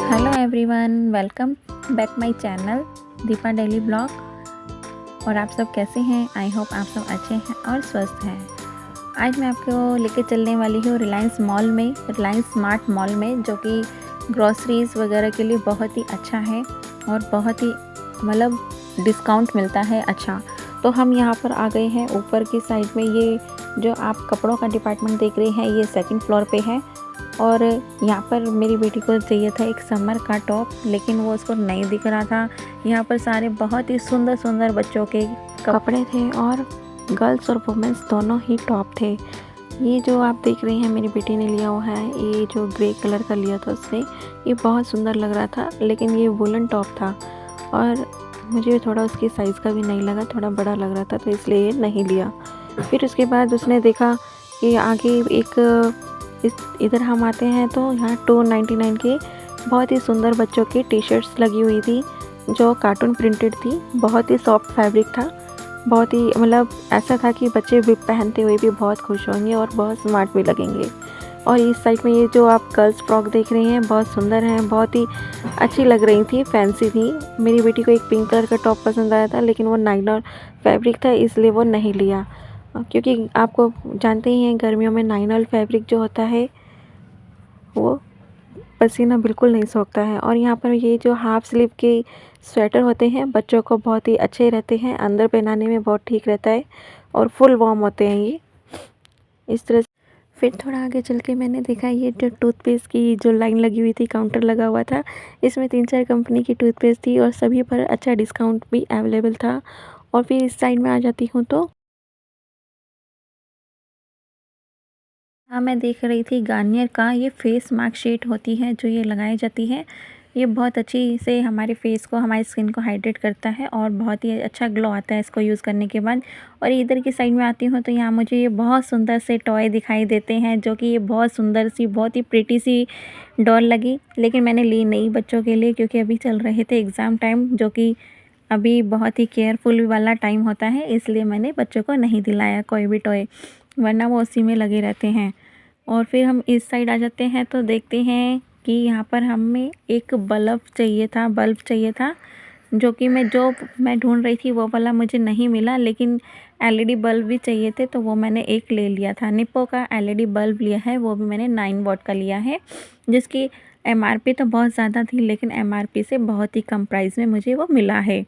Hello everyone, welcome back my channel Deepa daily blog. और आप सब कैसे हैं? आई होप आप सब अच्छे हैं और स्वस्थ हैं। आज मैं आपको लेके चलने वाली हूँ रिलायंस मॉल में, रिलायंस स्मार्ट मॉल में, जो कि ग्रॉसरीज वगैरह के लिए बहुत ही अच्छा है और बहुत ही मतलब डिस्काउंट मिलता है अच्छा। तो हम यहाँ पर आ गए हैं ऊपर की साइड में। ये जो आप कपड़ों का डिपार्टमेंट देख रहे हैं, ये सेकंड फ्लोर पे है। और यहाँ पर मेरी बेटी को चाहिए था एक समर का टॉप, लेकिन वो उसको नहीं दिख रहा था। यहाँ पर सारे बहुत ही सुंदर सुंदर बच्चों के कपड़े थे और गर्ल्स और वुमेंस दोनों ही टॉप थे। ये जो आप देख रही हैं मेरी बेटी ने लिया हुआ है, ये जो ग्रे कलर का लिया था उसने, ये बहुत सुंदर लग रहा था, लेकिन ये वुलन टॉप था और मुझे थोड़ा उसके साइज़ का भी नहीं लगा, थोड़ा बड़ा लग रहा था, तो इसलिए ये नहीं लिया। फिर उसके बाद उसने देखा कि आगे एक इधर हम आते हैं तो यहाँ 299 के बहुत ही सुंदर बच्चों की टी शर्ट्स लगी हुई थी, जो कार्टून प्रिंटेड थी। बहुत ही सॉफ्ट फैब्रिक था, बहुत ही मतलब ऐसा था कि बच्चे भी पहनते हुए भी बहुत खुश होंगे और बहुत स्मार्ट भी लगेंगे। और इस साइड में ये जो आप गर्ल्स फ्रॉक देख रहे हैं, बहुत सुंदर हैं, बहुत ही अच्छी लग रही थी, फैंसी थी। मेरी बेटी को एक पिंक कलर का टॉप पसंद आया था, लेकिन वो नायलॉन फैब्रिक था, इसलिए वो नहीं लिया, क्योंकि आपको जानते ही हैं गर्मियों में नायलॉन फैब्रिक जो होता है वो पसीना बिल्कुल नहीं सोखता है। और यहाँ पर ये जो हाफ स्लीव के स्वेटर होते हैं बच्चों को बहुत ही अच्छे रहते हैं, अंदर पहनाने में बहुत ठीक रहता है और फुल वार्म होते हैं ये इस तरह से। फिर थोड़ा आगे चल के मैंने देखा ये जो टूथपेस्ट की जो लाइन लगी हुई थी, काउंटर लगा हुआ था, इसमें 3-4 कंपनी की टूथपेस्ट थी और सभी पर अच्छा डिस्काउंट भी अवेलेबल था। और फिर इस साइड में आ जाती हूँ तो हाँ, मैं देख रही थी गार्नियर का ये फेस मास्क शीट होती है जो ये लगाई जाती है। ये बहुत अच्छी से हमारे फेस को, हमारी स्किन को हाइड्रेट करता है और बहुत ही अच्छा ग्लो आता है इसको यूज़ करने के बाद। और इधर की साइड में आती हूँ तो यहाँ मुझे ये बहुत सुंदर से टॉय दिखाई देते हैं, जो कि ये बहुत सुंदर सी, बहुत ही प्रिटी सी डॉल लगी, लेकिन मैंने ली नहीं बच्चों के लिए, क्योंकि अभी चल रहे थे एग्ज़ाम टाइम, जो कि अभी बहुत ही केयरफुल वाला टाइम होता है, इसलिए मैंने बच्चों को नहीं दिलाया कोई भी टॉय, वरना वो उसी में लगे रहते हैं। और फिर हम इस साइड आ जाते हैं तो देखते हैं कि यहाँ पर हमें एक बल्ब चाहिए था, जो कि मैं ढूंढ रही थी वो वाला मुझे नहीं मिला, लेकिन एलईडी बल्ब भी चाहिए थे, तो वो मैंने एक ले लिया था। निप्पो का एलईडी बल्ब लिया है, वो भी मैंने 9 वॉट का लिया है, जिसकी एमआरपी तो बहुत ज़्यादा थी, लेकिन एमआरपी से बहुत ही कम प्राइस में मुझे वो मिला है।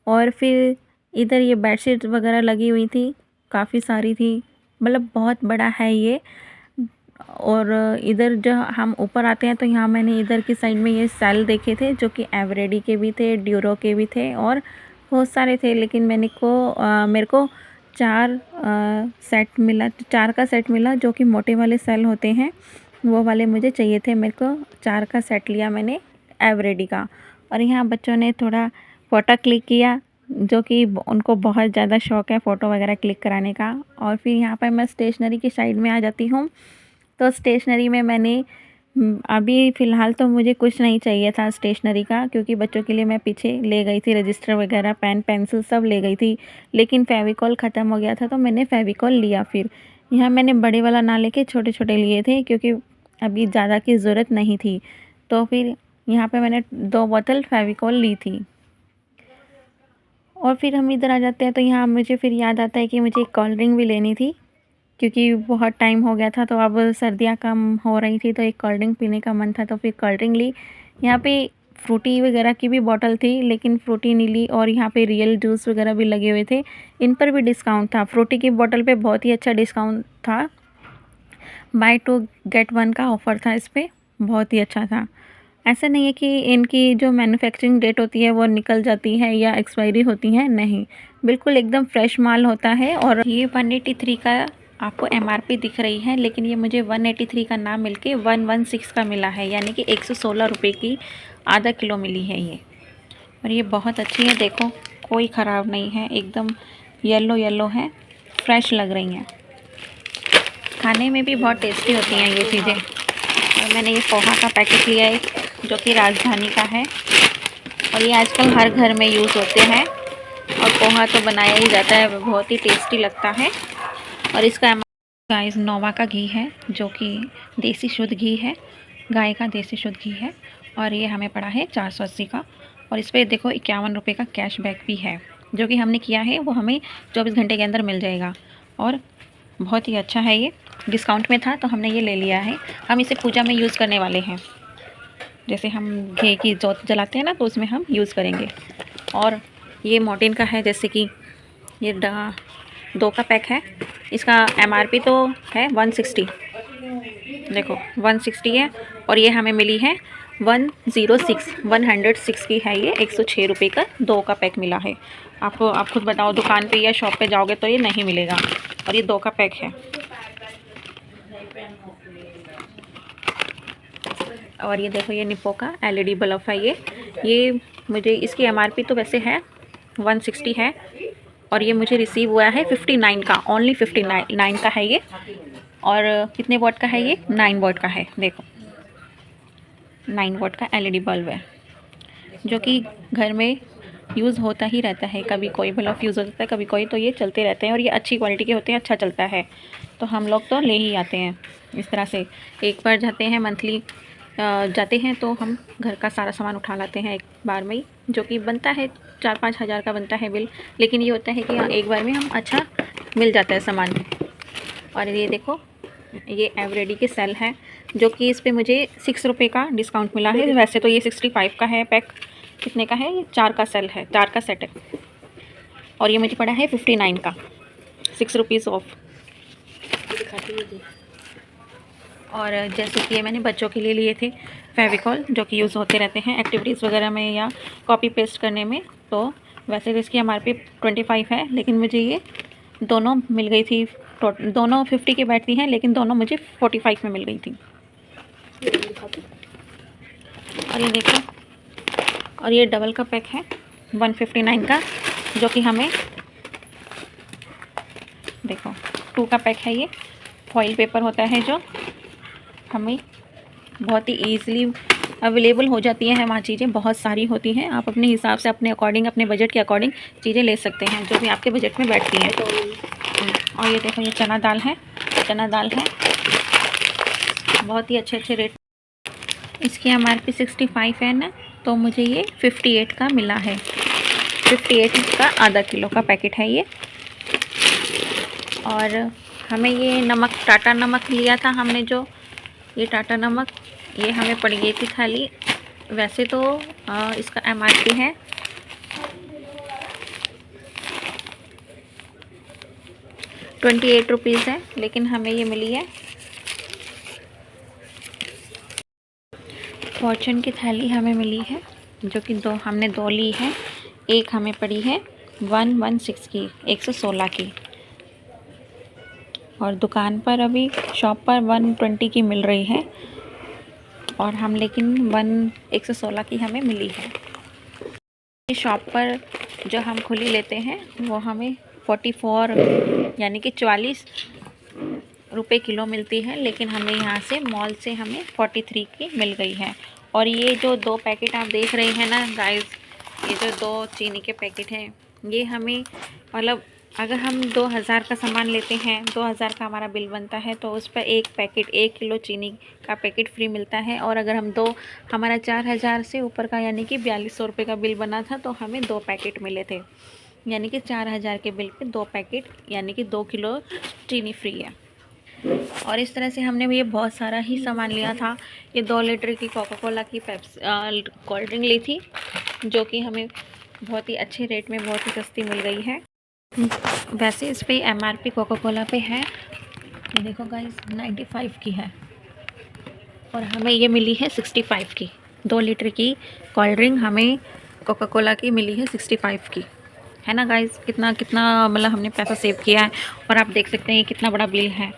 और फिर इधर ये बेडशीट वगैरह लगी हुई थी, काफ़ी सारी थी, मतलब बहुत बड़ा है ये। और इधर जो हम ऊपर आते हैं तो यहाँ मैंने इधर की साइड में ये सेल देखे थे, जो कि एवरेडी के भी थे, ड्यूरो के भी थे और बहुत सारे थे, लेकिन मेरे को 4 सेट मिला, 4 का सेट मिला, जो कि मोटे वाले सेल होते हैं वो वाले मुझे चाहिए थे। मेरे को 4 का सेट लिया मैंने एवरेडी का। और यहाँ बच्चों ने थोड़ा फ़ोटो क्लिक किया, जो कि उनको बहुत ज़्यादा शौक़ है फ़ोटो वगैरह क्लिक कराने का। और फिर यहाँ पर मैं स्टेशनरी की साइड में आ जाती हूँ तो स्टेशनरी में मैंने अभी फ़िलहाल तो मुझे कुछ नहीं चाहिए था स्टेशनरी का, क्योंकि बच्चों के लिए मैं पीछे ले गई थी रजिस्टर वगैरह, पेन पेंसिल सब ले गई थी, लेकिन फ़ेविकॉल ख़त्म हो गया था तो मैंने फ़ेविकॉल लिया। फिर यहाँ मैंने बड़े वाला ना लेके छोटे छोटे लिए थे, क्योंकि अभी ज़्यादा की ज़रूरत नहीं थी। तो फिर यहाँ पे मैंने 2 बोतल फ़ेविकॉल ली थी। और फिर हम इधर आ जाते हैं तो यहाँ मुझे फिर याद आता है कि मुझे एक कोल्ड ड्रिंक भी लेनी थी, क्योंकि बहुत टाइम हो गया था, तो अब सर्दियाँ कम हो रही थी तो एक कोल्ड ड्रिंक पीने का मन था, तो फिर कोल्ड ड्रिंक ली। यहाँ पे फ्रूटी वगैरह की भी बोतल थी, लेकिन फ्रूटी नहीं ली। और यहाँ पे रियल जूस वगैरह भी लगे हुए थे, इन पर भी डिस्काउंट था। फ्रूटी की बोतल पे बहुत ही अच्छा डिस्काउंट था, बाय 2 गेट 1 का ऑफ़र था इस पर, बहुत ही अच्छा था। ऐसा नहीं है कि इनकी जो मैन्युफैक्चरिंग डेट होती है वो निकल जाती है या एक्सपायरी होती है, नहीं, बिल्कुल एकदम फ्रेश माल होता है। और ये 183 का आपको एमआरपी दिख रही है, लेकिन ये मुझे 183 का ना मिलके 116 का मिला है, यानी कि 116 रुपये की आधा किलो मिली है ये। और ये बहुत अच्छी है, देखो कोई ख़राब नहीं है, एकदम येलो येलो है, फ्रेश लग रही हैं, खाने में भी बहुत टेस्टी होती हैं ये चीज़ें। और मैंने ये पोहा का पैकेट लिया है, जो कि राजधानी का है, और ये आजकल हर घर में यूज़ होते हैं, और पोहा तो बनाया ही जाता है, बहुत ही टेस्टी लगता है। और इसका गाइस नोवा का घी है, जो कि देसी शुद्ध घी है, गाय का देसी शुद्ध घी है और ये हमें पड़ा है 480 का। और इस पर देखो 51 रुपये का कैशबैक भी है, जो कि हमने किया है वो हमें 24 घंटे के अंदर मिल जाएगा। और बहुत ही अच्छा है, ये डिस्काउंट में था तो हमने ये ले लिया है। हम इसे पूजा में यूज़ करने वाले हैं, जैसे हम घी की जोत जलाते हैं ना, तो उसमें हम यूज़ करेंगे। और ये मॉर्टिन का है, जैसे कि ये 2 का पैक है। इसका MRP तो है 160, देखो 160 है। और ये हमें मिली है 106 की है ये, 106 रुपये का 2 का पैक मिला है आपको। आप खुद बताओ, दुकान पे या शॉप पे जाओगे तो ये नहीं मिलेगा। और ये 2 का पैक है। और ये देखो, ये निप्पो का LED बल्ब है ये मुझे, इसकी MRP तो वैसे है 160 है। और ये मुझे रिसीव हुआ है 59 का, ओनली 59 का है ये। और कितने वॉट का है ये? 9 वॉट का है। देखो 9 वॉट का LED बल्ब है, जो कि घर में यूज़ होता ही रहता है। कभी कोई बल्ब यूज़ होता है, कभी कोई, तो ये चलते रहते हैं। और ये अच्छी क्वालिटी के होते हैं, अच्छा चलता है, तो हम लोग तो ले ही आते हैं। इस तरह से एक बार जाते हैं, मंथली जाते हैं, तो हम घर का सारा सामान उठा लाते हैं एक बार में ही, जो कि बनता है 4-5 हज़ार का बनता है बिल। लेकिन ये होता है कि एक बार में हम अच्छा मिल जाता है सामान। और ये देखो, ये एवरेडी के सेल है, जो कि इस पे मुझे 6 रुपये का डिस्काउंट मिला है। वैसे तो ये 65 का है पैक। कितने का है ये? 4 का सेल है, 4 का सेट है। और ये मुझे पड़ा है 59 का, 6 रुपीज़ ऑफ। और जैसे कि ये मैंने बच्चों के लिए लिए थे फेविकॉल, जो कि यूज़ होते रहते हैं एक्टिविटीज़ वगैरह में या कॉपी पेस्ट करने में। तो वैसे तो इसकी MRP 25 है, लेकिन मुझे ये दोनों मिल गई थी। दोनों 50 की बैठती हैं, लेकिन दोनों मुझे 45 में मिल गई थी। और ये देखो, और ये डबल का पैक है 159 का, जो कि हमें, देखो 2 का पैक है ये। फॉइल पेपर होता है, जो हमें बहुत ही ईज़िली अवेलेबल हो जाती है वहाँ। चीज़ें बहुत सारी होती हैं, आप अपने हिसाब से, अपने अकॉर्डिंग, अपने बजट के अकॉर्डिंग चीज़ें ले सकते हैं, जो भी आपके बजट में बैठती हैं। और ये देखो, ये चना दाल है, बहुत ही अच्छे रेट। इसकी MRP 65 है ना, तो मुझे ये 58 का मिला है। 58 का आधा किलो का पैकेट है ये। और हमें ये नमक, टाटा नमक लिया था हमने, जो ये टाटा नमक, ये हमें पड़ गई थी खाली। वैसे तो इसका MRP है 28 रुपीज़ है, लेकिन हमें ये मिली है, फॉर्चून की थैली हमें मिली है, जो कि हमने 2 ली है। एक हमें पड़ी है 116 की, 116 की। और दुकान पर अभी शॉप पर 120 की मिल रही है, और हम लेकिन 116 की हमें मिली है। शॉप पर जो हम खुली लेते हैं वो हमें 44 यानी कि 44 रुपये किलो मिलती है, लेकिन हमें यहाँ से मॉल से हमें 43 की मिल गई है। और ये जो 2 पैकेट आप देख रहे हैं ना गाइस, ये जो 2 चीनी के पैकेट हैं, ये हमें, मतलब अगर हम 2000 का सामान लेते हैं, 2000 का हमारा बिल बनता है, तो उस पर एक पैकेट, 1 किलो चीनी का पैकेट फ्री मिलता है। और अगर हम हमारा 4000 से ऊपर का, यानी कि 4200 रुपये का बिल बना था, तो हमें 2 पैकेट मिले थे, यानी कि 4000 के बिल पे 2 पैकेट, यानी कि 2 किलो चीनी फ्री है। और इस तरह से हमने ये बहुत सारा ही सामान लिया था। ये 2 लीटर की कोका कोला की कोल्ड ड्रिंक ली थी, जो कि हमें बहुत ही अच्छे रेट में, बहुत ही सस्ती मिल गई है। वैसे इस पे MRP कोका कोला पे है, ये देखो गाइस, 95 की है, और हमें ये मिली है 65 की। 2 लीटर की कोल्ड ड्रिंक हमें कोका कोला की मिली है 65 की, है ना गाइस। कितना मतलब हमने पैसा सेव किया है। और आप देख सकते हैं ये कितना बड़ा बिल है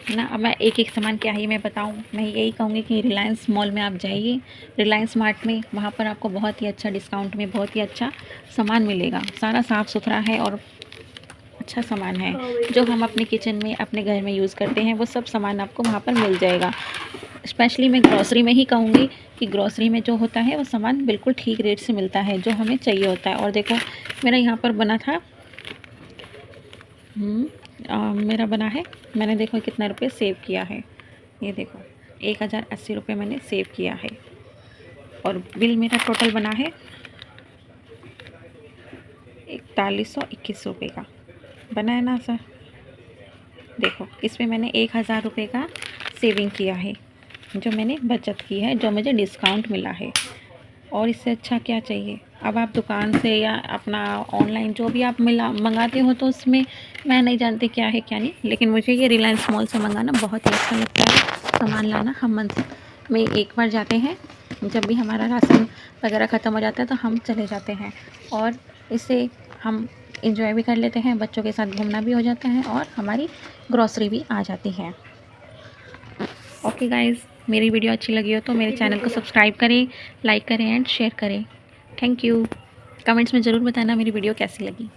ना। अब मैं एक सामान क्या ही मैं बताऊं, मैं यही कहूँगी कि रिलायंस मॉल में आप जाइए, रिलायंस मार्ट में, वहाँ पर आपको बहुत ही अच्छा डिस्काउंट में बहुत ही अच्छा सामान मिलेगा। सारा साफ़ सुथरा है और अच्छा सामान है, जो हम अपने किचन में, अपने घर में यूज़ करते हैं, वो सब सामान आपको वहाँ पर मिल जाएगा। स्पेशली मैं ग्रॉसरी में ही कहूँगी कि ग्रॉसरी में जो होता है वो सामान बिल्कुल ठीक रेट से मिलता है, जो हमें चाहिए होता है। और देखो मेरा यहाँ पर बना था, मेरा बना है, मैंने देखो कितना रुपये सेव किया है। ये देखो 1080 रुपये मैंने सेव किया है और बिल मेरा टोटल बना है 4121 रुपये का बना है ना सर। देखो इसमें मैंने 1000 रुपये का सेविंग किया है, जो मैंने बचत की है, जो मुझे डिस्काउंट मिला है। और इससे अच्छा क्या चाहिए। अब आप दुकान से या अपना ऑनलाइन जो भी आप मंगाते हो तो उसमें मैं नहीं जानती क्या है क्या नहीं, लेकिन मुझे ये रिलायंस मॉल से मंगाना बहुत ही अच्छा लगता है। सामान लाना हम मंथ में एक बार जाते हैं, जब भी हमारा राशन वगैरह ख़त्म हो जाता है तो हम चले जाते हैं और इससे हम इंजॉय भी कर लेते हैं, बच्चों के साथ घूमना भी हो जाता है और हमारी ग्रॉसरी भी आ जाती है। ओके गाइज़, मेरी वीडियो अच्छी लगी हो तो मेरे चैनल को सब्सक्राइब करें, लाइक करें एंड शेयर करें। Thank you. कमेंट्स में ज़रूर बताना मेरी वीडियो कैसी लगी।